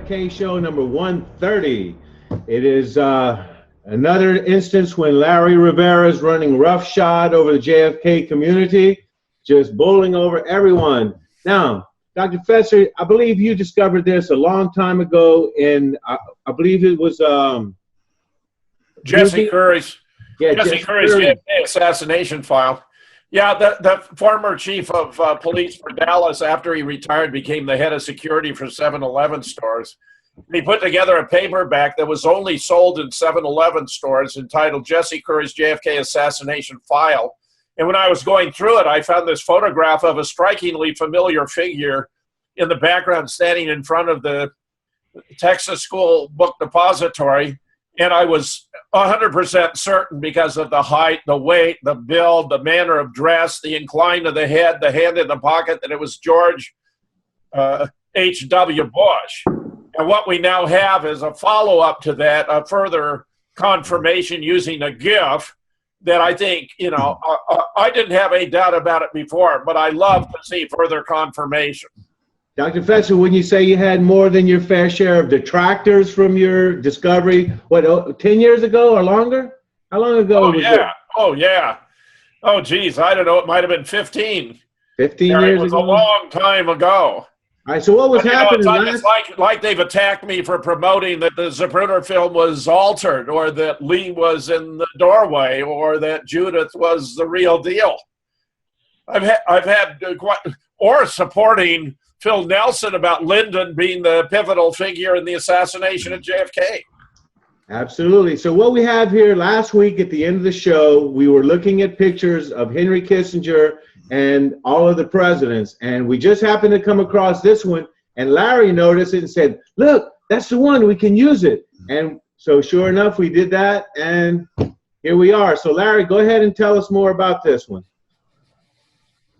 JFK show number 130. It is another instance when Larry Rivera is running roughshod over the JFK community, just bowling over everyone. Now, Dr. Fetzer, I believe you discovered this a long time ago in, I believe it was Jesse Curry's JFK assassination file. Yeah, the former chief of police for Dallas, after he retired, became the head of security for 7-Eleven stores. He put together a paperback that was only sold in 7-Eleven stores entitled Jesse Curry's JFK Assassination File. And when I was going through it, I found this photograph of a strikingly familiar figure in the background standing in front of the Texas School Book Depository. And I was 100% certain, because of the height, the weight, the build, the manner of dress, the incline of the head, the hand in the pocket, that it was George H.W. Bush. And what we now have is a follow-up to that, a further confirmation using a GIF that I think, you know, I didn't have any doubt about it before, but I love to see further confirmation. Dr. Fetzer, when you say you had more than your fair share of detractors from your discovery, what, 10 years ago or longer? How long ago was it? Oh, yeah. Oh, geez, I don't know. It might have been 15. 15 years ago? It was a long time ago. All right, so what was happening? It's like they've attacked me for promoting that the Zapruder film was altered, or that Lee was in the doorway, or that Judith was the real deal. I've had or supporting Phil Nelson about Lyndon being the pivotal figure in the assassination of JFK. Absolutely. So what we have here, last week at the end of the show, we were looking at pictures of Henry Kissinger and all of the presidents, and we just happened to come across this one, and Larry noticed it and said, look, that's the one, we can use it. And so sure enough, we did that, and here we are. So Larry, go ahead and tell us more about this one.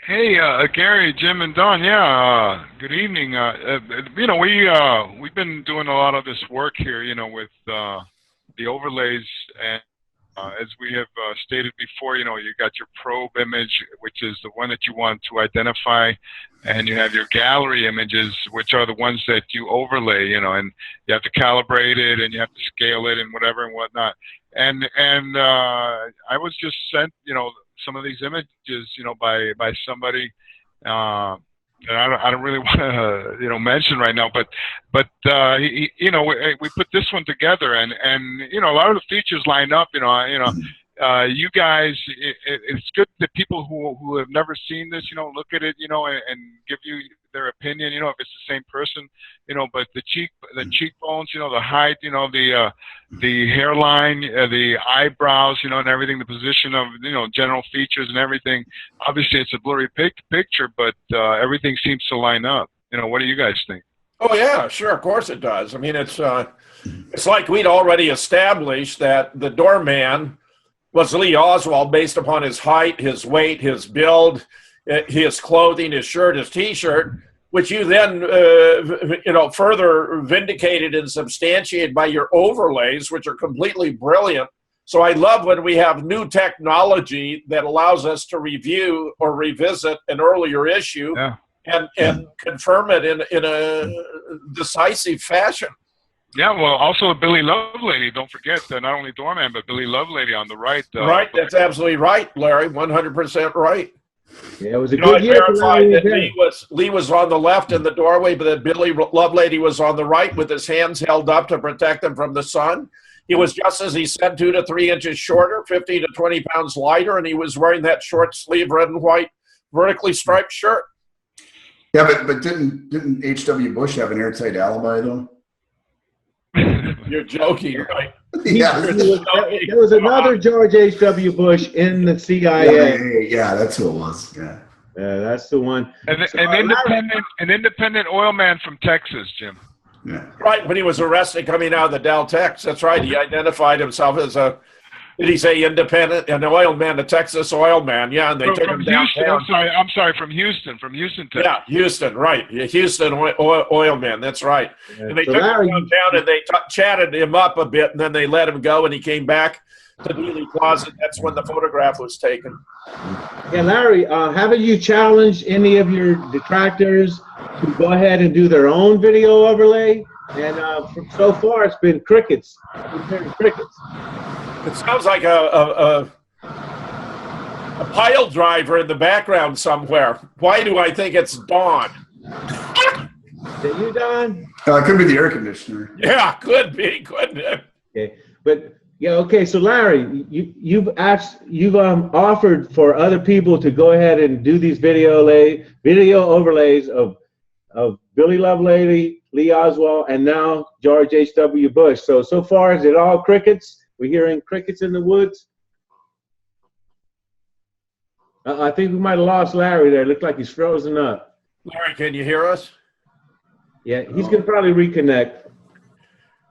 Hey, Gary, Jim, and Don. Yeah, good evening. You know, we've been doing a lot of this work here, you know, with the overlays, and as we have stated before, you know, you got your probe image, which is the one that you want to identify, and you have your gallery images, which are the ones that you overlay, you know, and you have to calibrate it, and you have to scale it, and whatever and whatnot. And I was just sent, you know, some of these images, you know, by somebody that I don't really want to, you know, mention right now, but you know, we put this one together, and you know, a lot of the features line up. You you guys, it's good that people who have never seen this, you know, look at it, you know, and give you their opinion, you know, if it's the same person, you know, but the cheekbones, you know, the height, you know, the hairline, the eyebrows, you know, and everything, the position of, you know, general features and everything. Obviously, it's a blurry picture, but everything seems to line up. You know, what do you guys think? Oh yeah, sure, of course it does. I mean, it's like we'd already established that the doorman was Lee Oswald based upon his height, his weight, his build, his clothing, his shirt, his T-shirt, which you then, you know, further vindicated and substantiated by your overlays, which are completely brilliant. So I love when we have new technology that allows us to review or revisit an earlier issue and confirm it in a decisive fashion. Yeah, well, also Billy Lovelady, don't forget, not only doorman, but Billy Lovelady on the right. Right, that's absolutely right, Larry, 100% right. Yeah, it was a good year. Verified that Lee was on the left in the doorway, but that Billy Lovelady was on the right with his hands held up to protect him from the sun. He was, just as he said, 2 to 3 inches shorter, 15 to 20 pounds lighter, and he was wearing that short sleeve red and white vertically striped shirt. Yeah, but didn't H.W. Bush have an airtight alibi, though? You're joking, right? Yeah. There was another George H.W. Bush in the CIA. Yeah, that's who it was. Yeah. Yeah, that's the one. An independent oil man from Texas, Jim. Yeah. Right, when he was arrested coming out of the Dow Tex. That's right. He identified himself as a, did he say independent? An oil man, a Texas oil man. Yeah, and they took him downtown. I'm sorry, from Houston, Texas. Yeah, Houston, right. Houston oil man, that's right. Yeah, and they took him downtown and they chatted him up a bit, and then they let him go, and he came back to Dealey Plaza. That's when the photograph was taken. Yeah, Larry, haven't you challenged any of your detractors to go ahead and do their own video overlay? And so far, it's been crickets. I've been hearing crickets. It sounds like a pile driver in the background somewhere. Why do I think it's Dawn? Is that you, Don? It could be the air conditioner. Yeah, could be, couldn't it? Okay, but yeah, okay. So Larry, you've offered for other people to go ahead and do these video overlays of Billy Lovelady, Lee Oswald, and now George H.W. Bush. So far, is it all crickets? We're hearing crickets in the woods. I think we might have lost Larry there. It looked like he's frozen up. Larry, can you hear us? Yeah, he's going to probably reconnect. Do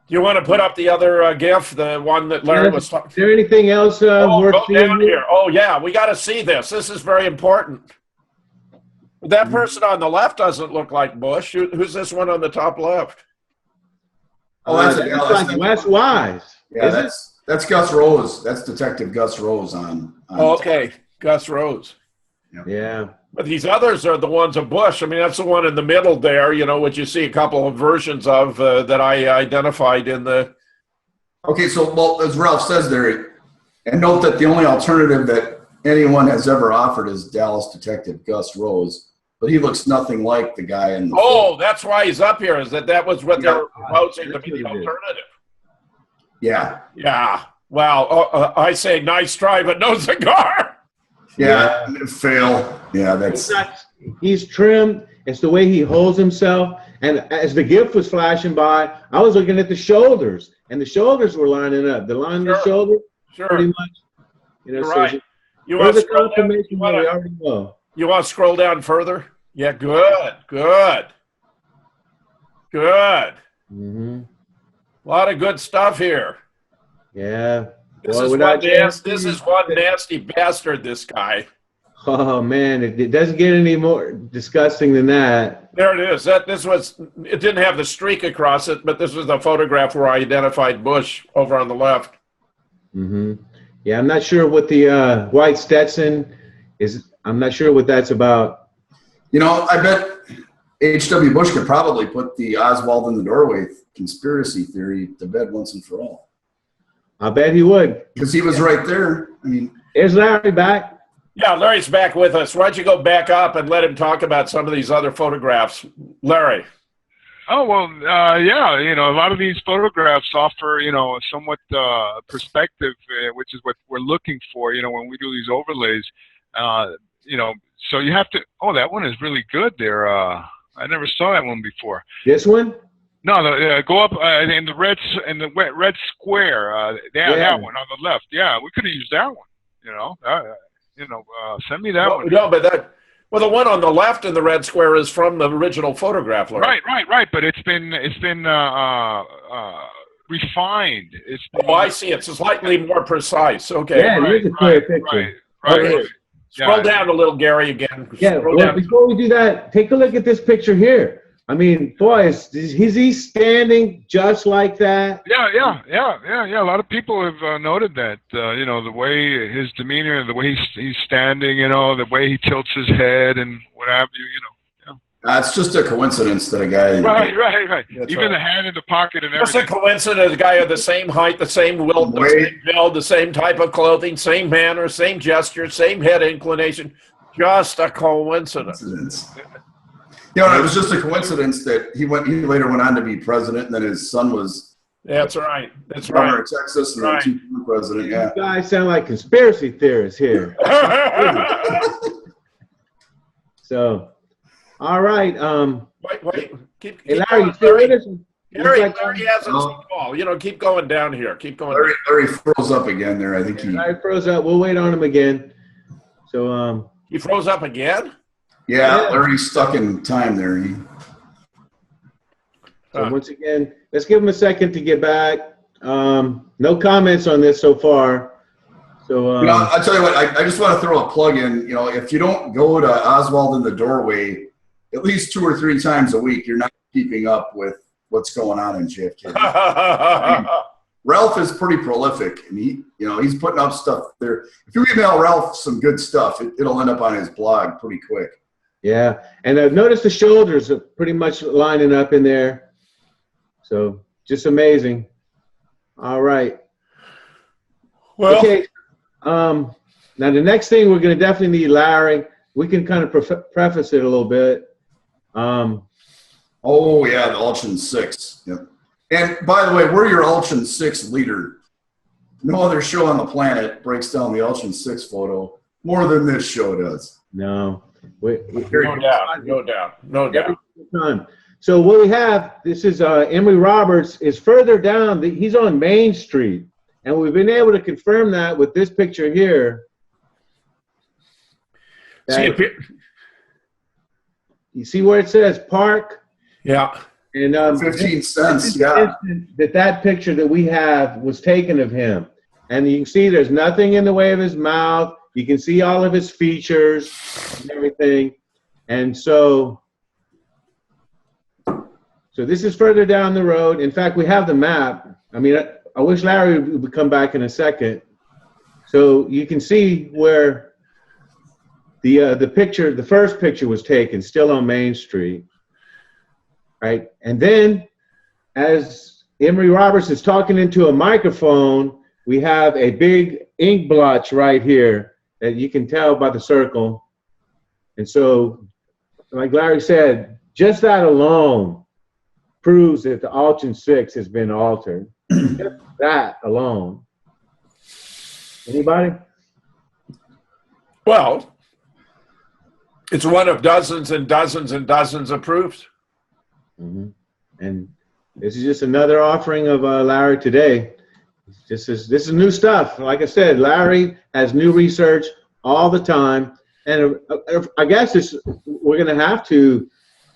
you want to put up the other GIF, the one that Larry was talking? Is there anything else worth go seeing down here? Oh, yeah, we got to see this. This is very important. That person on the left doesn't look like Bush. Who's this one on the top left? Oh, that's like Wes Wise. Yeah, that's Gus Rose. That's Detective Gus Rose on okay, Gus Rose. Yeah. But these others are the ones of Bush. I mean, that's the one in the middle there, you know, which you see a couple of versions of that I identified in the... Okay, so, well, as Ralph says there, and note that the only alternative that anyone has ever offered is Dallas Detective Gus Rose, but he looks nothing like the guy in the... Oh, that's why he's up here, is that was what they were proposing to be the alternative. Yeah. Yeah. Wow. I say nice try, but no cigar. Yeah, fail. Yeah, that's... He's trimmed. It's the way he holds himself. And as the gift was flashing by, I was looking at the shoulders, and the shoulders were lining up. The line of the shoulder, pretty much. You know, You're so right. You want to scroll down? We already know. You want to scroll down further? Yeah, good. Good. Good. Mm-hmm. A lot of good stuff here. Yeah. This well, is one nasty bastard, this guy. Oh, man. It doesn't get any more disgusting than that. There it is. It didn't have the streak across it, but this was the photograph where I identified Bush over on the left. Mm-hmm. Yeah, I'm not sure what the white Stetson is. I'm not sure what that's about. You know, I bet H.W. Bush could probably put the Oswald in the doorway conspiracy theory to bed once and for all. I bet he would. Because he was right there. I mean, is Larry back? Yeah, Larry's back with us. Why don't you go back up and let him talk about some of these other photographs? Larry. Oh, well, yeah, you know, a lot of these photographs offer, you know, somewhat perspective, which is what we're looking for, you know, when we do these overlays. You know, so you have to, oh, that one is really good there. I never saw that one before. This one? No, go up in the red square. That one on the left. Yeah, we could have used that one. You know, send me that one. No, but the one on the left in the red square is from the original photograph. Larry. Right. But it's been refined. I see. It's slightly more precise. Okay. Yeah, it is a clear picture. Right. Scroll down a little, Gary, again. Yeah, well, before we do that, take a look at this picture here. I mean, boy, is he standing just like that? Yeah. A lot of people have noted that. You know, the way his demeanor, the way he's standing, you know, the way he tilts his head and what have you, you know. It's just a coincidence that a guy... Right. Even the hand in the pocket and everything. Just a coincidence, a guy of the same height, the same wilt, the same build, the same type of clothing, same manner, same gesture, same head inclination. Just a coincidence. You know, it was just a coincidence that he later went on to be president, and then his son was... That's right. That's governor right. of Texas, and then president, yeah. You guys sound like conspiracy theorists here. So... All right. Wait. Keep Larry, going, you still with us? Larry has a call. You know, keep going down here. Keep going. Larry froze up again there. I think Larry froze up. We'll wait on him again. So he froze up again? Yeah, Larry's stuck in time there. So once again, let's give him a second to get back. No comments on this so far. So you know, I'll tell you what, I just want to throw a plug in. You know, if you don't go to Oswald in the doorway at least 2 or 3 times a week, you're not keeping up with what's going on in JFK. I mean, Ralph is pretty prolific, and he's putting up stuff there. If you email Ralph some good stuff, it'll end up on his blog pretty quick. Yeah, and I've noticed the shoulders are pretty much lining up in there. So just amazing. All right. Well, okay. Now the next thing we're going to definitely need Larry. We can kind of preface it a little bit. Oh yeah, the Alton 6. Yep. And by the way, we're your Alton 6 leader. No other show on the planet breaks down the Alton 6 photo more than this show does. No. no doubt. So what we have, this is Emory Roberts is further down. He's on Main Street, and we've been able to confirm that with this picture here. You see where it says park? Yeah. And 15 cents. Yeah. That picture that we have was taken of him, and you can see there's nothing in the way of his mouth. You can see all of his features and everything. And so this is further down the road. In fact, we have the map. I mean, I wish Larry would come back in a second. So you can see where the first picture was taken, still on Main Street, right? And then as Emory Roberts is talking into a microphone, we have a big ink blotch right here that you can tell by the circle. And so, like Larry said, just that alone proves that the Alton 6 has been altered. Just that alone. Anybody? Well, it's one of dozens and dozens and dozens of proofs. Mm-hmm. And this is just another offering of Larry today. This is new stuff. Like I said, Larry has new research all the time. And I guess we're going to have to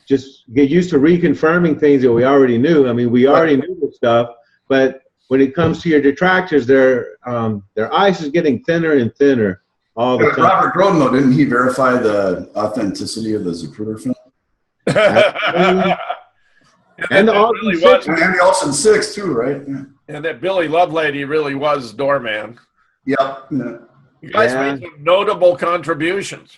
just get used to reconfirming things that we already knew. I mean, we already knew this stuff, but when it comes to your detractors, their ice is getting thinner and thinner all the time. Robert Groden, though, didn't he verify the authenticity of the Zapruder film? And the Alton 6 too, right? Yeah. And that Billy Lovelady really was doorman. Yep. Yeah. You guys made some notable contributions.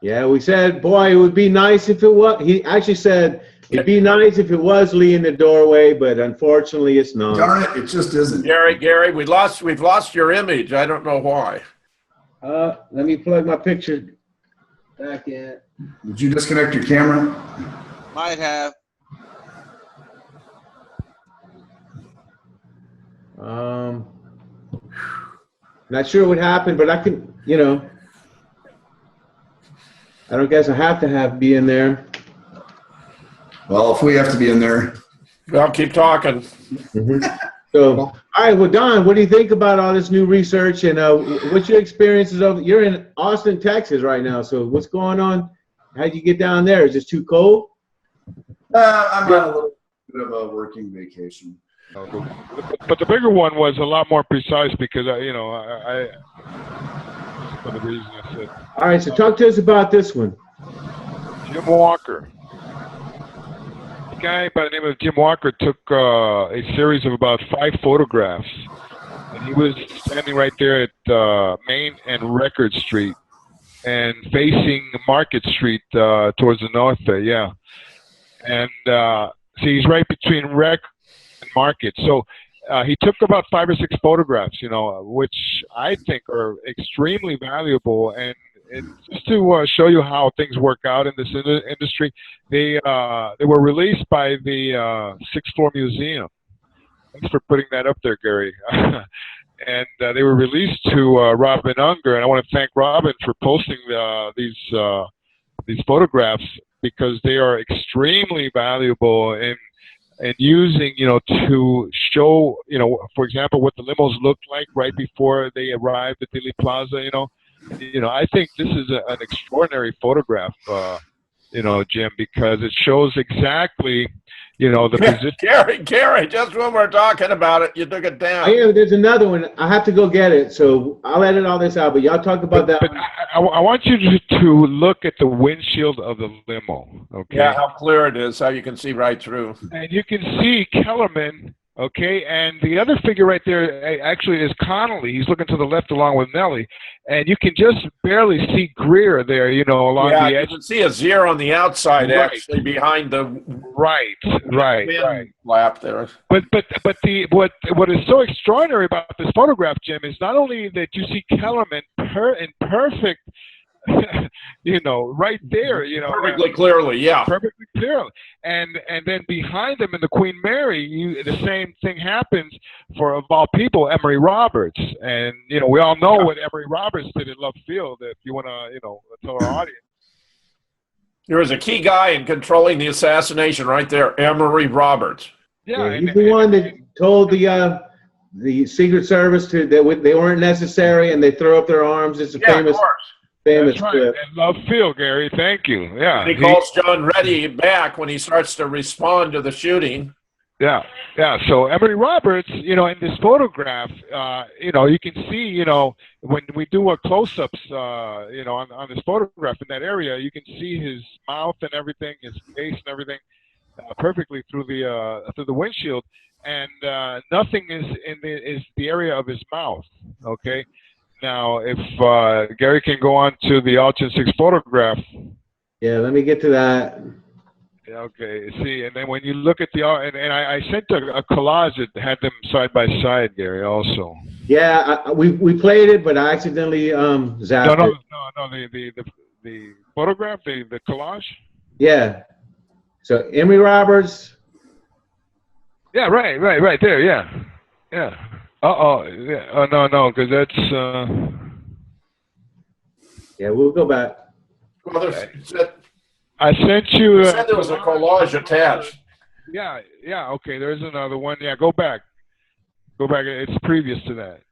Yeah, we said, boy, it would be nice if it was. He actually said, it'd be nice if it was Lee in the doorway, but unfortunately it's not. Darn it, it just isn't. Gary, we've lost your image. I don't know why. Let me plug my picture back in. Did you disconnect your camera? Might have. Not sure what happened, but I can, I don't guess I have to be in there. Well, if we have to be in there. I'll keep talking. Mm-hmm. So, all right, well, Don, what do you think about all this new research, and what's your experiences of? You're in Austin, Texas right now, so what's going on? How'd you get down there? Is it too cold? I'm on a little bit of a working vacation. But the bigger one was a lot more precise because I for the reason I said. All right, so talk to us about this one. Jim Walker. A guy by the name of Jim Walker took a series of about 5 photographs, and he was standing right there at Main and Record Street, and facing Market Street towards the north there, yeah. And see, he's right between Record and Market. So he took about 5 or 6 photographs, which I think are extremely valuable. And just to show you how things work out in this industry, they were released by the 6th Floor Museum. Thanks for putting that up there, Gary. And they were released to Robin Unger, and I want to thank Robin for posting these photographs, because they are extremely valuable in using, to show, for example, what the limos looked like right before they arrived at Dealey Plaza. I think this is an extraordinary photograph, Jim, because it shows exactly, the position. Gary, just when we're talking about it, you took it down. Oh, yeah, there's another one. I have to go get it, so I'll edit all this out, but y'all talk about that. But I want you to look at the windshield of the limo, okay? Yeah, how clear it is, how you can see right through. And you can see Kellerman Okay, and the other figure right there actually is Connolly. He's looking to the left along with Nellie, and you can just barely see Greer there, you know, along the edge. Yeah, you can see a zero on the outside, Right. actually, behind the right lap there. But what is so extraordinary about this photograph, Jim, is not only that you see Kellerman in perfect, you know, right there, you know, Perfectly clearly, yeah. perfectly clearly, and then behind them in the Queen Mary, the same thing happens for, of all people, Emory Roberts, and you know, we all know what Emory Roberts did in Love Field. If you want to, you know, tell our audience. There was a key guy in controlling the assassination right there, Emory Roberts. Yeah, he's the one that told the Secret Service that they weren't necessary and they throw up their arms. It's a famous clip. And Love Field, Gary. Thank you. Yeah. And he calls John Reddy back when he starts to respond to the shooting. Yeah. So Emory Roberts, you know, in this photograph, you know, you can see, you know, when we do a close-ups, you know, on this photograph in that area, you can see his mouth and everything, his face and everything, perfectly through the windshield, and nothing is in the area of his mouth. Okay. Now, if Gary can go on to the Alton 6 photograph. Yeah, let me get to that. Okay, see, and then when you look at the, and I sent a collage that had them side by side, Gary, also. Yeah, we played it, but I accidentally zapped it. No, the photograph, the collage? Yeah. So, Emory Roberts. Yeah, right there, yeah. Yeah. Oh, no, because that's... Yeah, we'll go back. Well, I sent you... You said there was a collage attached. Yeah, okay, there's another one. Yeah, go back. It's previous to that.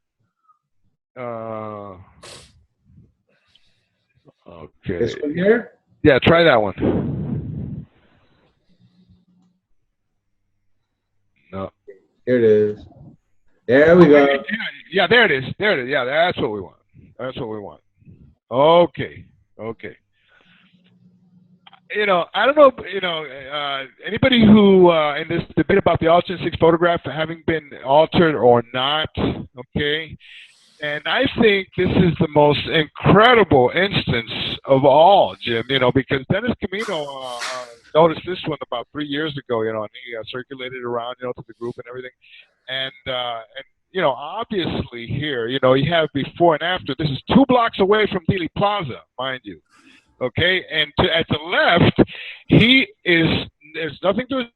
Okay. This one here? Yeah, try that one. No. Here it is. There we go. Yeah, there it is. Yeah, that's what we want. Okay. You know, I don't know, you know, anybody who, in this debate about the Alton 6 photograph having been altered or not, okay? And I think this is the most incredible instance of all, Jim, you know, because Dennis Camino noticed this one about 3 years ago, you know, and he circulated around, you know, to the group and everything. And you know, obviously here, you know, you have before and after. This is 2 blocks away from Dealey Plaza, mind you. Okay, and at the left, there's nothing to his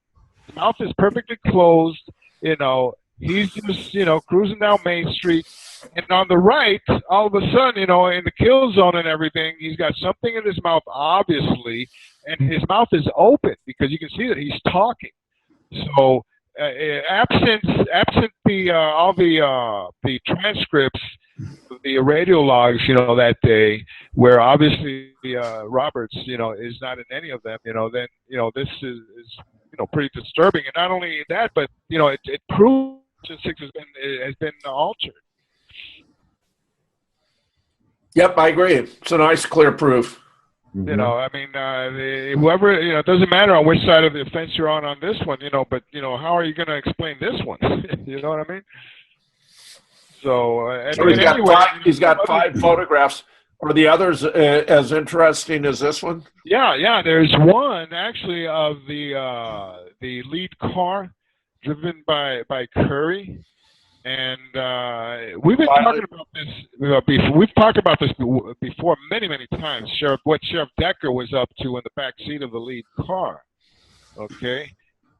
mouth is perfectly closed, you know, he's just, you know, cruising down Main Street, and on the right, all of a sudden, you know, in the kill zone and everything, he's got something in his mouth, obviously, and his mouth is open, because you can see that he's talking. So, absent all the transcripts, the radio logs, you know, that day, where obviously Roberts, you know, is not in any of them, you know, then, you know, this is you know, pretty disturbing. And not only that, but, you know, it proves that 6 has been altered. Yep, I agree. It's a nice, clear proof. Mm-hmm. You know, I mean, whoever, you know, it doesn't matter on which side of the fence you're on this one, you know, but, you know, how are you going to explain this one? You know what I mean? So, he's got 5 photographs. Are the others as interesting as this one? Yeah. There's one actually of the lead car driven by Curry, and we've been talking about this. We've talked about this before many times. What Sheriff Decker was up to in the back seat of the lead car. Okay.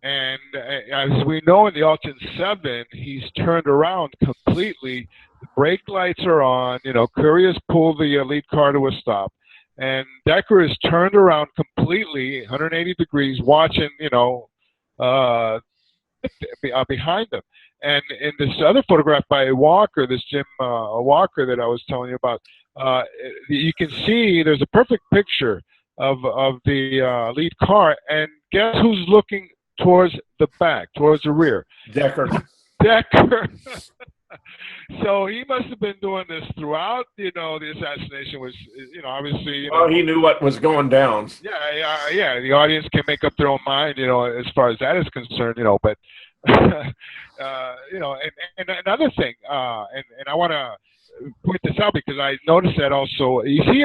And as we know in the Alton 7, he's turned around completely. The brake lights are on. You know, Curry has pulled the lead car to a stop. And Decker is turned around completely, 180 degrees, watching, you know, behind him. And in this other photograph by Walker, this Jim Walker that I was telling you about, you can see there's a perfect picture of the lead car. And guess who's looking towards the back, towards the rear? Decker. So he must have been doing this throughout, you know, the assassination was, you know, obviously. You know, he knew what was going down. Yeah. The audience can make up their own mind, you know, as far as that is concerned, you know. But You know, and another thing, and I want to point this out because I noticed that also. You see,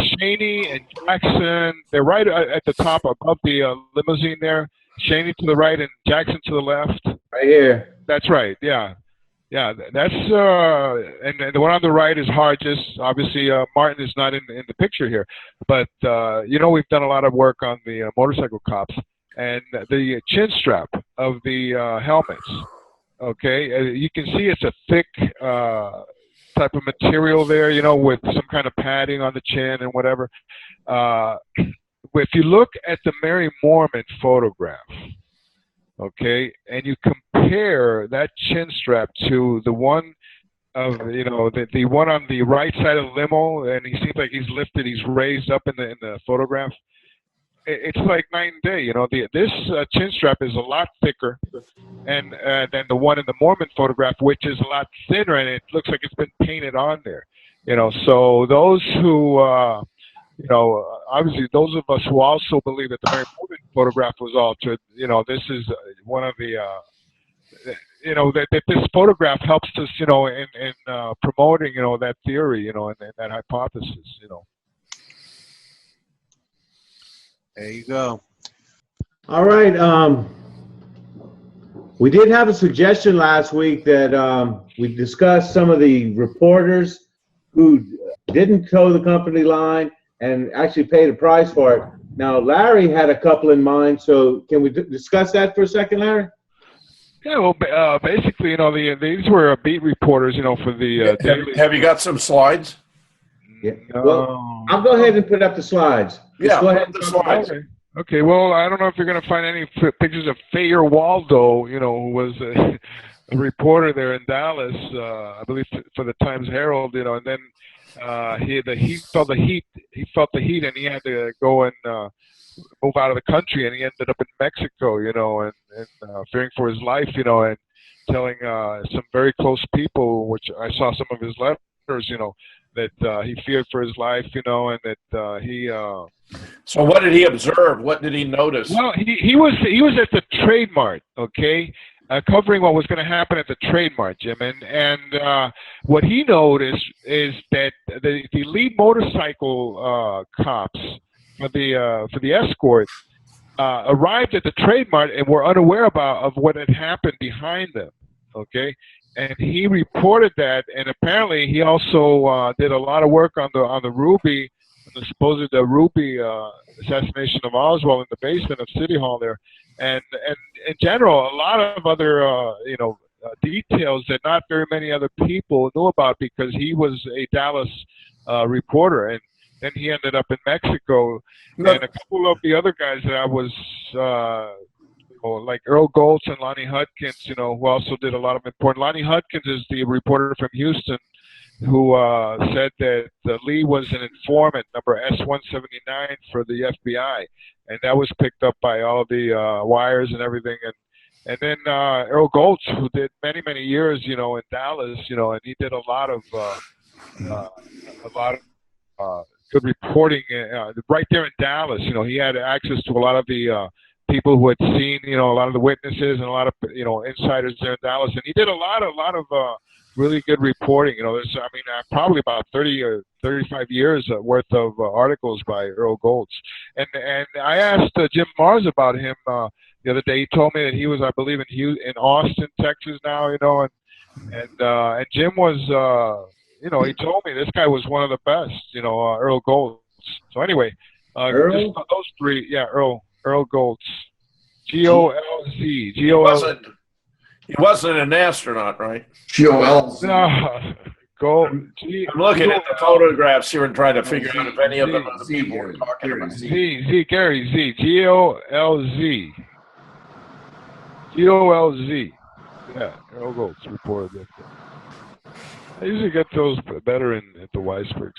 Shaney and Jackson, they're right at the top above the limousine there. Shaney to the right and Jackson to the left. Right here. That's right. Yeah. Yeah, that's and the one on the right is Hargis. Obviously, Martin is not in the picture here, but you know, we've done a lot of work on the motorcycle cops and the chin strap of the helmets. Okay, you can see it's a thick type of material there, you know, with some kind of padding on the chin and whatever. If you look at the Mary Mormon photograph, okay, and you compare that chin strap to the one of, you know, the one on the right side of the limo, and he seems like he's lifted, he's raised up in the photograph. It's like night and day, you know. This chin strap is a lot thicker, and than the one in the Mormon photograph, which is a lot thinner, and it looks like it's been painted on there, you know. So those who you know, obviously those of us who also believe that the Mary Mormon photograph was altered, you know, this is one of the, you know, that this photograph helps us, you know, in promoting, you know, that theory, you know, and that hypothesis, you know. There you go. All right. We did have a suggestion last week that we discussed some of the reporters who didn't toe the company line and actually paid a price for it. Now, Larry had a couple in mind, so can we discuss that for a second, Larry? Yeah, well, basically, you know, these were beat reporters, you know, for the have you got some slides? Yeah. Well, I'll go ahead and put up the slides. Yeah, go ahead. the slides. Okay, well, I don't know if you're going to find any pictures of Thayer Waldo, you know, who was a reporter there in Dallas, I believe, for the Times Herald, you know, and then he felt the heat, and he had to go and move out of the country, and he ended up in Mexico, you know, and fearing for his life, you know, and telling some very close people, which I saw some of his letters, you know, that he feared for his life, you know, and that he. So what did he observe? What did he notice? Well, he was at the Trade Mart, okay, covering what was going to happen at the Trade Mart, Jim, and what he noticed is that the lead motorcycle cops for the escort arrived at the Trade Mart and were unaware of what had happened behind them, okay. And he reported that, and apparently he also did a lot of work on the Ruby, the supposed Ruby assassination of Oswald in the basement of City Hall there, and in general, a lot of other you know, details that not very many other people knew about because he was a Dallas reporter, and then he ended up in Mexico, and a couple of the other guys that I was. Like Earl Goltz and Lonnie Hudkins, you know, who also did a lot of important. Lonnie Hudkins is the reporter from Houston who said that Lee was an informant, number S-179 for the FBI, and that was picked up by all the wires and everything. And then Earl Goltz, who did many years, you know, in Dallas, you know, and he did a lot of good reporting right there in Dallas. You know, he had access to a lot of the people who had seen, you know, a lot of the witnesses and a lot of, you know, insiders there in Dallas, and he did a lot of really good reporting. You know, there's, I mean, probably about 30 or 35 years worth of articles by Earl Goltz, and I asked Jim Mars about him the other day. He told me that he was, I believe, in Austin, Texas now, you know, and Jim was, you know, he told me this guy was one of the best, you know, Earl Goltz. So anyway, Earl? just those three, yeah, Earl Goltz, G-O-L-Z, G-O-L-Z. He wasn't an astronaut, right? G-O-L-Z. No, I'm looking at the photographs here and trying to figure out if any of them are the people we're talking about. Gary, Z, G-O-L-Z. G-O-L-Z. Yeah, Earl Goltz reported that. I usually get those better at the Weisberg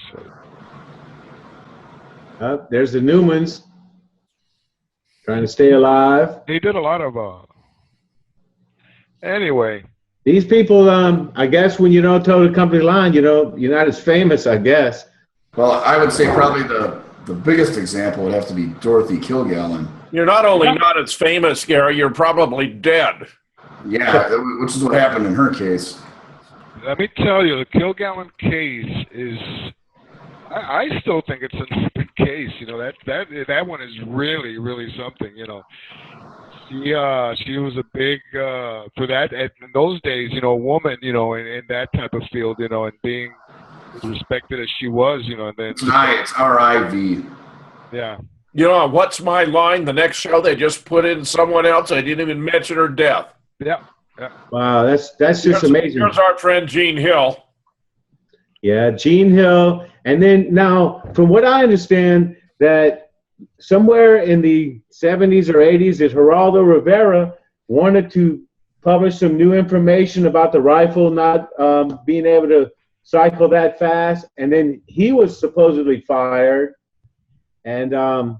site. There's the Newmans. Trying to stay alive. He did a lot of, anyway. These people, I guess when you don't toe the company line, you know, you're not as famous, I guess. Well, I would say probably the the biggest example would have to be Dorothy Kilgallen. You're not only not as famous, Gary, you're probably dead. Yeah, which is what happened in her case. Let me tell you, the Kilgallen case is, I still think it's an open case. You know, that one is really, really something, you know. She was a big, for that, in those days, you know, a woman, you know, in that type of field, you know, and being as respected as she was, you know. And then, it's R-I-V. Yeah. You know, What's My Line? The next show, they just put in someone else. I didn't even mention her death. Yeah. Yeah. Wow, that's just amazing. Here's our friend Gene Hill. Yeah, Gene Hill. And then now, from what I understand, that somewhere in the 70s or 80s, that Geraldo Rivera wanted to publish some new information about the rifle not being able to cycle that fast. And then he was supposedly fired. And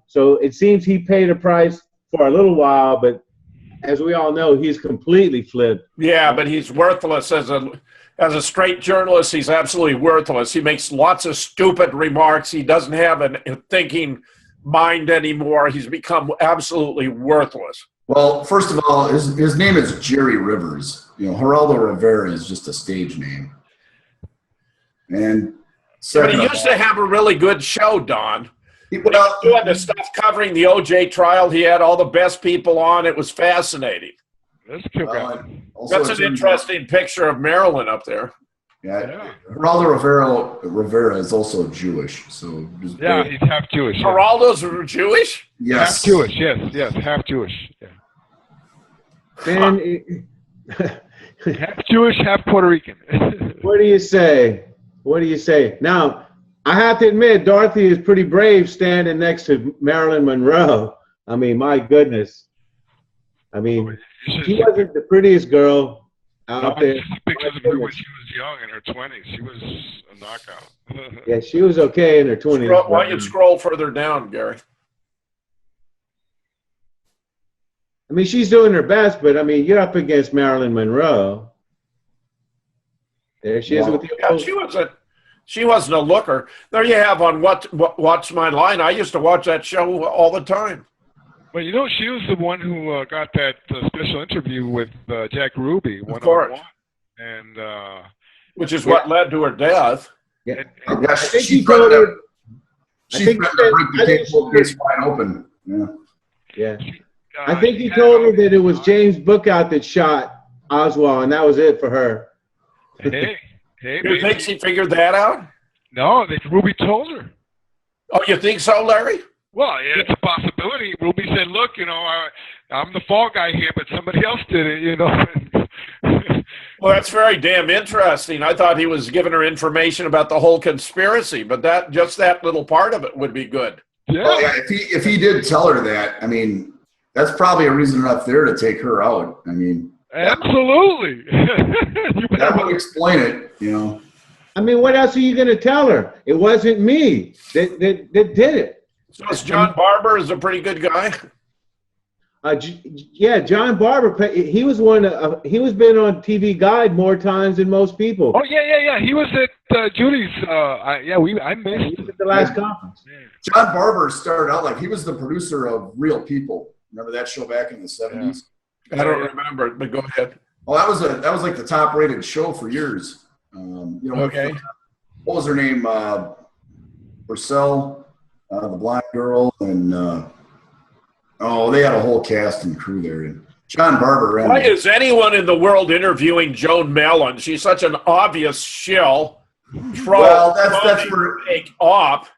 so it seems he paid a price for a little while, but as we all know, he's completely flipped. Yeah, but he's worthless as a straight journalist. He's absolutely worthless. He makes lots of stupid remarks. He doesn't have a thinking mind anymore. He's become absolutely worthless. Well, first of all, his name is Jerry Rivers. You know, Geraldo Rivera is just a stage name. And but he used to have a really good show, Don. He was doing the stuff covering the OJ trial. He had all the best people on. It was fascinating. That's an interesting picture of Marilyn up there. Yeah. Geraldo Rivera is also Jewish. So yeah, he's half Jewish. Yeah. Geraldo's Jewish? Yes. Half Jewish, yes, half Jewish. Yeah. Then half Jewish, half Puerto Rican. What do you say? What do you say? Now, I have to admit, Dorothy is pretty brave standing next to Marilyn Monroe. I mean, my goodness. I mean, she wasn't the prettiest girl out there. Pictures of her when she was young, in her 20s. She was a knockout. Yeah, she was okay in her 20s. Why don't you scroll further down, Gary? I mean, she's doing her best, but I mean, you're up against Marilyn Monroe. There she is with the yeah, she wasn't a looker. There you have on What's My Line. I used to watch that show all the time. Well, you know, she was the one who got that special interview with Jack Ruby. Of course. And which is what led to her death. Yeah. I think she told her. She's going to break the case wide open. Yeah. Yeah. I think he told her that it was James Bookout that shot Oswald, and that was it for her. Hey, you think she figured that out? No, Ruby told her. Oh, you think so, Larry? Well, it's a possibility. Ruby said, look, you know, I'm the fall guy here, but somebody else did it, you know. Well, that's very damn interesting. I thought he was giving her information about the whole conspiracy, but just that little part of it would be good. Yeah. Well, yeah, if he did tell her that, I mean, that's probably a reason enough there to take her out. I mean, absolutely. That would explain it, you know. I mean, what else are you going to tell her? It wasn't me that did it. So John Barber is a pretty good guy. Yeah, John Barber. He was he was been on TV Guide more times than most people. Oh yeah. He was at Judy's. I missed. He was at the last conference. John Barber started out like he was the producer of Real People. Remember that show back in the 70s? I don't remember it, but go ahead. Oh, that was like the top rated show for years. You know, okay. What was her name? Purcell, the blonde girl, and they had a whole cast and crew there. And John Barber. Why is anyone in the world interviewing Joan Mellon? She's such an obvious shill. Well, that's where take off.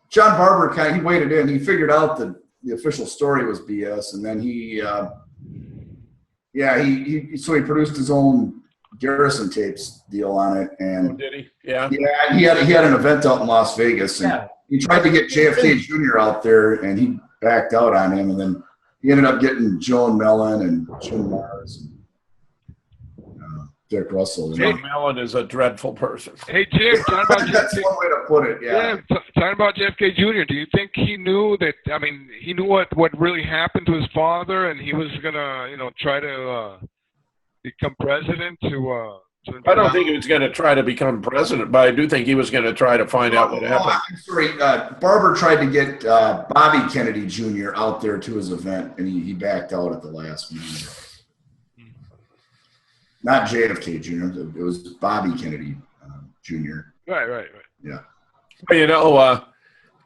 John Barber he waded in. He figured out that the official story was BS, and then he produced his own Garrison tapes deal on it. And did he? Yeah. Yeah, he had an event out in Las Vegas, and he tried to get JFK Jr. out there, and he backed out on him, and then he ended up getting Joan Mellon and Jim Mars and Dick Russell. Joan Mellon is a dreadful person. Hey, Jim, that's one way to put it. Yeah. Talking about JFK Jr., do you think he knew that? I mean, he knew what really happened to his father, and he was gonna, try to become president to I don't think he was going to try to become president, but I do think he was going to try to find out what happened. I'm sorry. Barber tried to get Bobby Kennedy Jr. out there to his event, and he backed out at the last minute. Not JFK Jr. It was Bobby Kennedy Jr. Right. Yeah. Well, you know,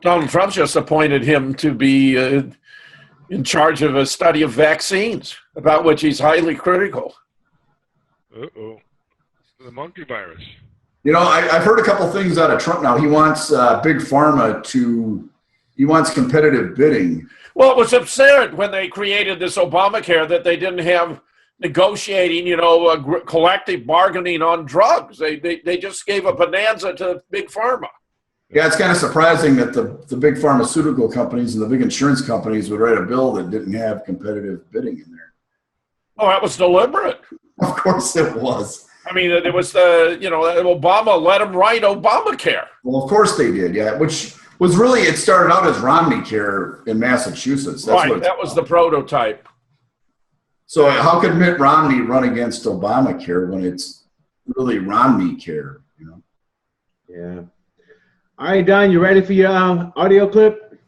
Donald Trump just appointed him to be in charge of a study of vaccines, about which he's highly critical. Uh-oh. The monkey virus. You know, I've heard a couple things out of Trump now. He wants big pharma he wants competitive bidding. Well, it was absurd when they created this Obamacare that they didn't have negotiating, you know, collective bargaining on drugs. They just gave a bonanza to big pharma. Yeah, it's kind of surprising that the big pharmaceutical companies and the big insurance companies would write a bill that didn't have competitive bidding in there. Oh, that was deliberate. Of course it was. I mean, there was Obama let him write Obamacare. Well, of course they did, yeah, which was really, it started out as Romney Care in Massachusetts. That's right, that was the prototype. So how could Mitt Romney run against Obamacare when it's really Romney Care, you know? Yeah. All right, Don, you ready for your audio clip?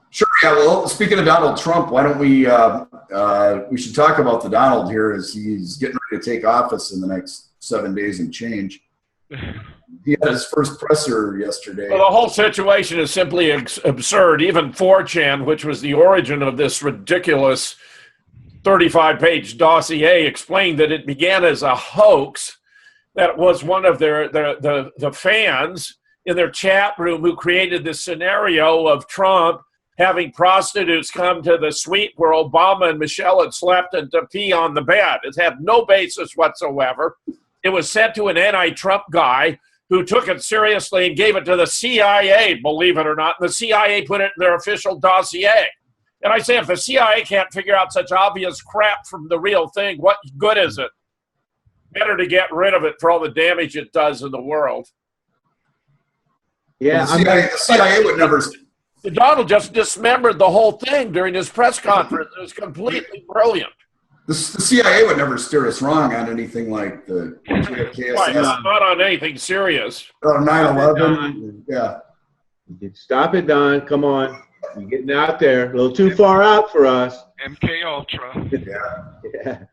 Sure, yeah. Well, speaking of Donald Trump, why don't we should talk about the Donald here as he's getting ready to take office in the next 7 days and change. He had his first presser yesterday. Well, the whole situation is simply absurd. Even 4chan, which was the origin of this ridiculous 35-page dossier, explained that it began as a hoax, that it was one of the fans in their chat room who created this scenario of Trump having prostitutes come to the suite where Obama and Michelle had slept and to pee on the bed. It had no basis whatsoever. It was sent to an anti-Trump guy who took it seriously and gave it to the CIA, believe it or not. The CIA put it in their official dossier. And I say, if the CIA can't figure out such obvious crap from the real thing, what good is it? Better to get rid of it for all the damage it does in the world. Yeah, the CIA would never. Donald just dismembered the whole thing during his press conference. It was completely brilliant. The CIA would never steer us wrong on anything like the JFK Right, not on anything serious. 9/11. Yeah. Stop it, Don. Come on. You're getting out there. A little too far out for us. MK Ultra. Yeah.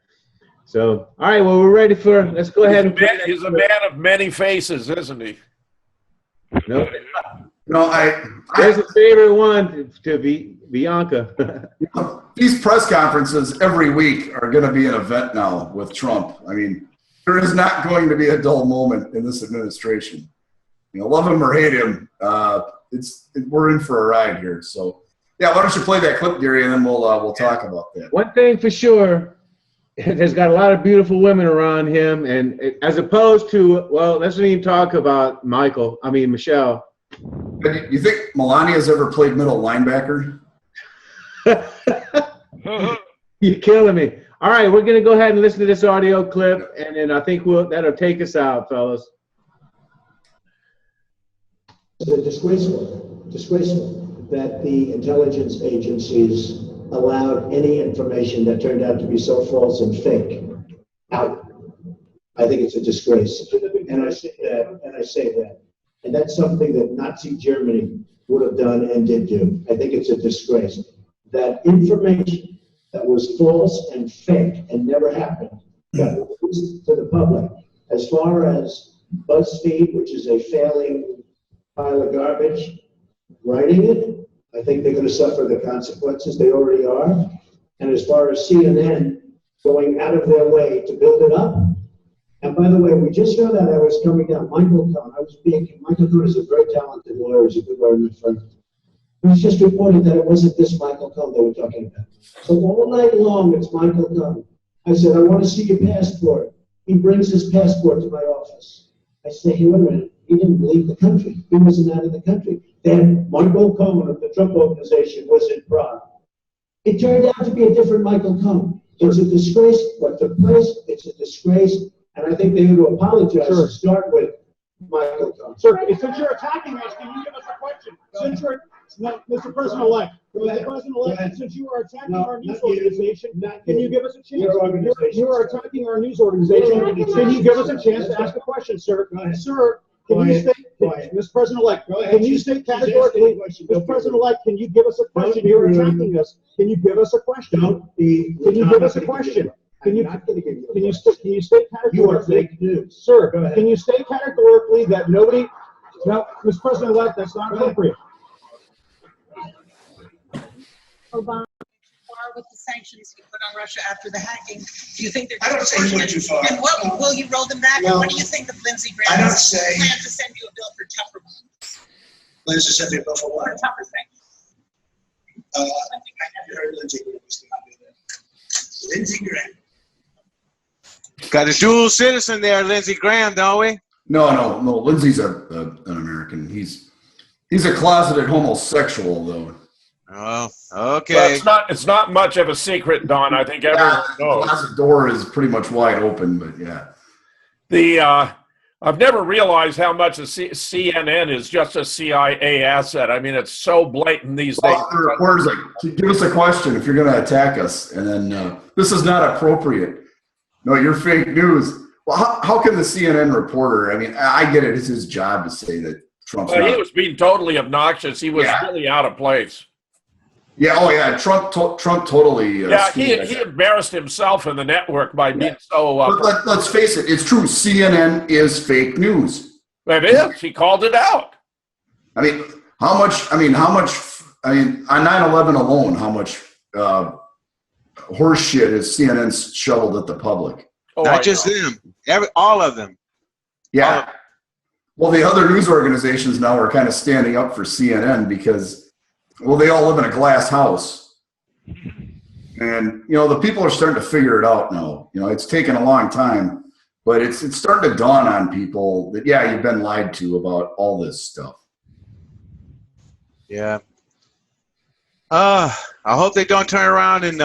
So, all right, well, we're ready for, let's go ahead and play. He's a man of many faces, isn't he? No, There's a favorite one to be Bianca. These press conferences every week are going to be an event now with Trump. I mean, there is not going to be a dull moment in this administration. You know, love him or hate him, we're in for a ride here. So, yeah, why don't you play that clip, Gary, and then we'll talk about that. One thing for sure, there's got a lot of beautiful women around him, and as opposed to, well, let's not even talk about Michelle. You think Melania's ever played middle linebacker? You're killing me. All right, we're going to go ahead and listen to this audio clip, and then I think that'll take us out, fellas. It's disgraceful that the intelligence agencies allowed any information that turned out to be so false and fake out. I think it's a disgrace, and I say that. And that's something that Nazi Germany would have done and did do. I think it's a disgrace. That information that was false and fake and never happened got released to the public. As far as BuzzFeed, which is a failing pile of garbage, writing it, I think they're going to suffer the consequences. They already are. And as far as CNN going out of their way to build it up, and by the way, we just found out I was coming down. Michael Cohen, Michael Cohen is a very talented lawyer. He's a good lawyer, my friend. It was just reported that it wasn't this Michael Cohen they were talking about. So all night long, it's Michael Cohen. I said, I want to see your passport. He brings his passport to my office. I say, hey, wait a minute. He didn't leave the country. He wasn't out of the country. Then Michael Cohen of the Trump Organization was in Prague. It turned out to be a different Michael Cohen. It's a disgrace. What took place, it's a disgrace. And I think they need to apologize to start with Michael Cohen. Sir, since you're attacking us, can you give us a question? Now, Mr. President-elect, Mr. President-elect, since you are attacking our news organization, can you give us a chance? You are attacking our news organization. Can you give us a chance to ask a question, sir? Sir, can you state, Mr. President-elect, can you state categorically, Mr. President-elect, can you give us a question? You're attacking us. Can you give us a question? Can you give us a question? Can you state categorically, sir, can you state categorically that nobody, no, Mr. President-elect, that's not appropriate. Obama far with the sanctions he put on Russia after the hacking. Do you think they're? I don't say he went too far. And will you roll them back? No. And what do you think of Lindsey Graham's I don't say. plan to send you a bill for tougher ones? Lindsey sent me a bill for what? For tougher things. I never heard Lindsey Graham was going to do that. Lindsey Graham. Got a dual citizen there, Lindsey Graham, don't we? No. Lindsey's an American. He's a closeted homosexual, though. Oh, okay. Well, it's not much of a secret, Don. I think everyone knows. The door is pretty much wide open, but yeah. I've never realized how much a CNN is just a CIA asset. I mean, it's so blatant these days. Where's like, give us a question if you're going to attack us, and then this is not appropriate. No, you're fake news. Well, how can the CNN reporter? I mean, I get it. It's his job to say that Trump's. He was being totally obnoxious. He was really out of place. Yeah. Oh, yeah. Trump totally. He embarrassed himself in the network by being so. But let's face it. It's true. CNN is fake news. It is. He called it out. I mean, how much? On 9/11 alone, how much horse shit has CNN shoveled at the public? Oh, not just them. All of them. Yeah. Well, the other news organizations now are kind of standing up for CNN because. Well, they all live in a glass house. And, the people are starting to figure it out now. It's taken a long time, but it's starting to dawn on people that, you've been lied to about all this stuff. Yeah. I hope they don't turn around and,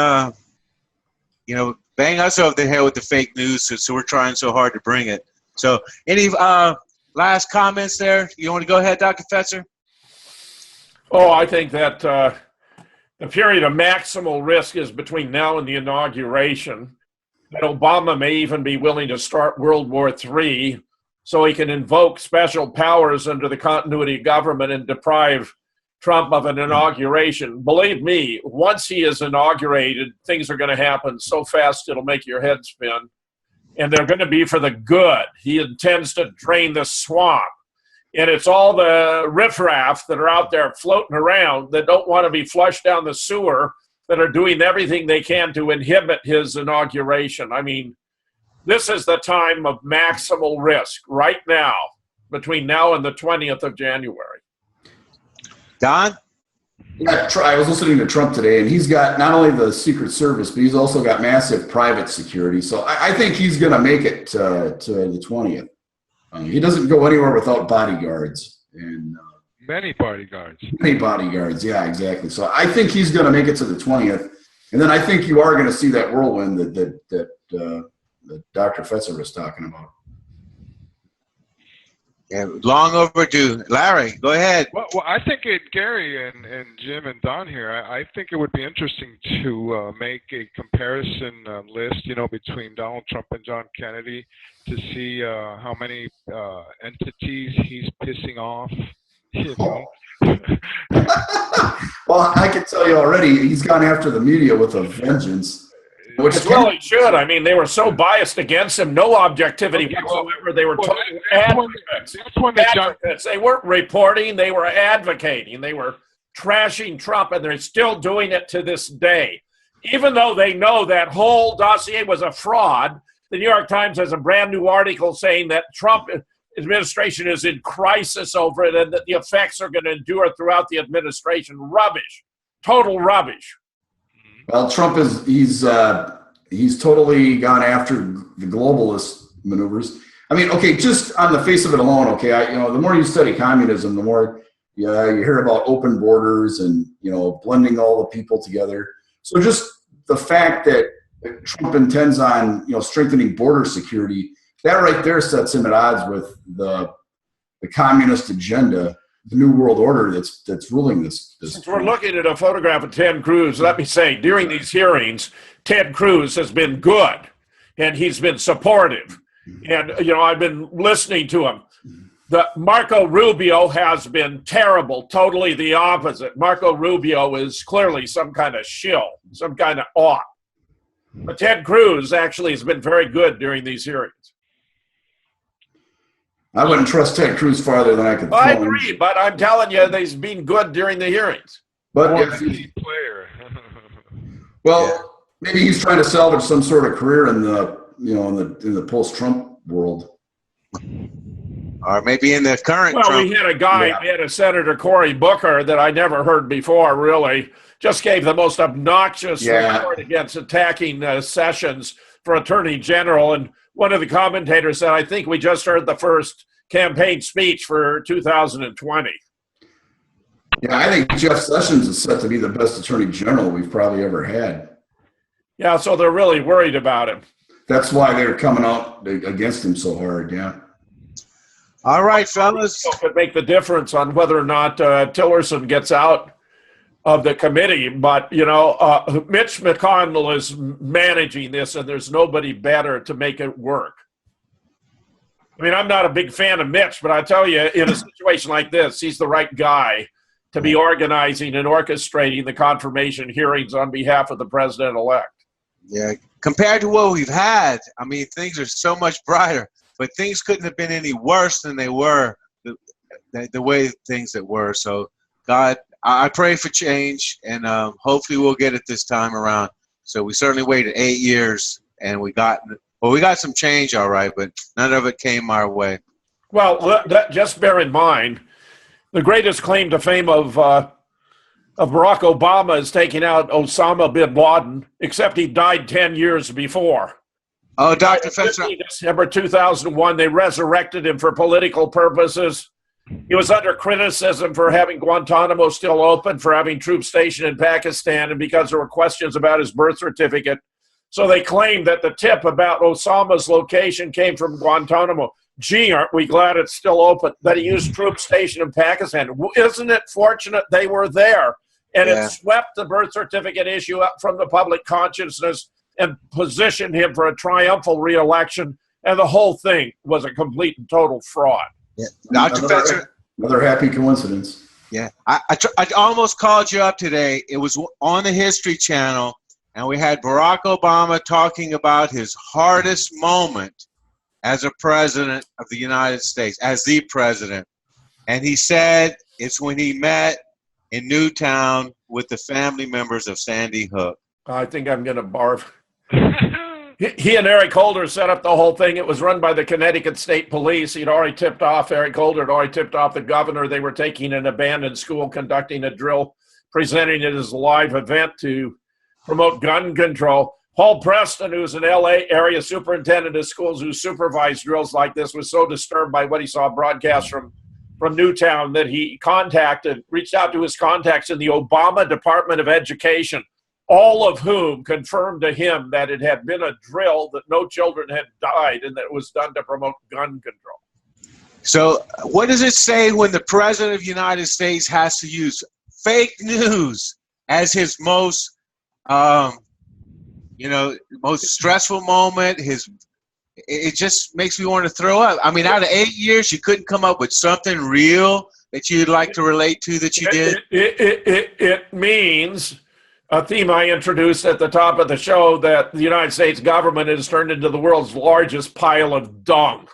bang us over the head with the fake news so we're trying so hard to bring it. So any last comments there? You want to go ahead, Dr. Fetzer? Oh, I think that the period of maximal risk is between now and the inauguration. That Obama may even be willing to start World War III so he can invoke special powers under the continuity of government and deprive Trump of an inauguration. Believe me, once he is inaugurated, things are going to happen so fast it'll make your head spin. And they're going to be for the good. He intends to drain the swamp. And it's all the riffraff that are out there floating around that don't want to be flushed down the sewer that are doing everything they can to inhibit his inauguration. I mean, this is the time of maximal risk right now, between now and the 20th of January. Don? Yeah, I was listening to Trump today, and he's got not only the Secret Service, but he's also got massive private security. So I think he's going to make it to the 20th. He doesn't go anywhere without bodyguards. And many bodyguards. Many bodyguards, yeah, exactly. So I think he's going to make it to the 20th. And then I think you are going to see that whirlwind that Dr. Fetzer was talking about. Yeah, long overdue. Larry, go ahead. Well, I think Gary and Jim and Don here, I think it would be interesting to make a comparison list, between Donald Trump and John Kennedy to see how many entities he's pissing off. Well, I can tell you already, he's gone after the media with a vengeance. Well, he should. I mean, they were so biased against him, no objectivity whatsoever. They were total advocates. They weren't reporting, they were advocating. They were trashing Trump, and they're still doing it to this day. Even though they know that whole dossier was a fraud, the New York Times has a brand new article saying that Trump administration is in crisis over it and that the effects are going to endure throughout the administration. Rubbish. Total rubbish. Well, Trump he's totally gone after the globalist maneuvers. I mean, okay, just on the face of it alone, okay, the more you study communism, the more you hear about open borders and blending all the people together. So just the fact that Trump intends on strengthening border security, that right there sets him at odds with the communist agenda. new world order that's ruling this. Since we're looking at a photograph of Ted Cruz, let me say, during these hearings, Ted Cruz has been good, and he's been supportive. And, you know, I've been listening to him. Marco Rubio has been terrible, totally the opposite. Marco Rubio is clearly some kind of shill, some kind of ought. But Ted Cruz actually has been very good during these hearings. I wouldn't trust Ted Cruz farther than I could throw I him. agree, but I'm telling you, he's been good during the hearings. But if he, player. well, maybe he's trying to salvage some sort of career in the, you know, in the post-Trump world. Or maybe in the current Well, Trump. we had a guy, we had a Senator Cory Booker that I never heard before, really. Just gave the most obnoxious report against attacking Sessions for Attorney General. And one of the commentators said, I think we just heard the first campaign speech for 2020. Yeah, I think Jeff Sessions is set to be the best Attorney General we've probably ever had. Yeah, so they're really worried about him. That's why they're coming out against him so hard, yeah. All right, fellas. It could make the difference on whether or not Tillerson gets out of the committee. But, you know, Mitch McConnell is managing this, and there's nobody better to make it work. I mean, I'm not a big fan of Mitch, but I tell you, in a situation like this, he's the right guy to be organizing and orchestrating the confirmation hearings on behalf of the president-elect. Yeah, compared to what we've had, I mean, things are so much brighter. But things couldn't have been any worse than they were, the way things that were. So, God, I pray for change, and hopefully we'll get it this time around. So we certainly waited 8 years, and we got some change, all right, but none of it came our way. Well, just bear in mind, the greatest claim to fame of Barack Obama is taking out Osama bin Laden, except he died 10 years before. Oh, Dr. Fetzer. December 2001, they resurrected him for political purposes. He was under criticism for having Guantanamo still open, for having troops stationed in Pakistan, and because there were questions about his birth certificate. So they claimed that the tip about Osama's location came from Guantanamo. Gee, aren't we glad it's still open, that he used troops stationed in Pakistan. Isn't it fortunate they were there? And it swept the birth certificate issue up from the public consciousness and positioned him for a triumphal re-election, and the whole thing was a complete and total fraud. Yeah. Dr. Fetzer. Another happy coincidence. Yeah, I almost called you up today. It was on the History Channel, and we had Barack Obama talking about his hardest moment as a president of the United States, as the president. And he said it's when he met in Newtown with the family members of Sandy Hook. I think I'm going to barf. He and Eric Holder set up the whole thing. It was run by the Connecticut State Police. He'd already tipped off, Eric Holder had already tipped off the governor. They were taking an abandoned school, conducting a drill, presenting it as a live event to promote gun control. Paul Preston, who's an LA area superintendent of schools who supervised drills like this, was so disturbed by what he saw broadcast from Newtown that he reached out to his contacts in the Obama Department of Education, all of whom confirmed to him that it had been a drill, that no children had died, and that it was done to promote gun control. So what does it say when the President of the United States has to use fake news as his most, most stressful moment? It just makes me want to throw up. I mean, out of 8 years, you couldn't come up with something real that you'd like to relate to that you did? It means a theme I introduced at the top of the show, that the United States government has turned into the world's largest pile of dung.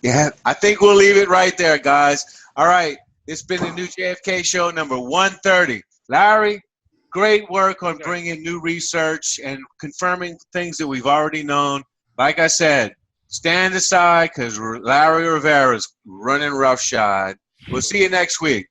Yeah, I think we'll leave it right there, guys. All right, it's been the new JFK show number 130. Larry, great work on bringing new research and confirming things that we've already known. Like I said, stand aside because Larry Rivera's running roughshod. We'll see you next week.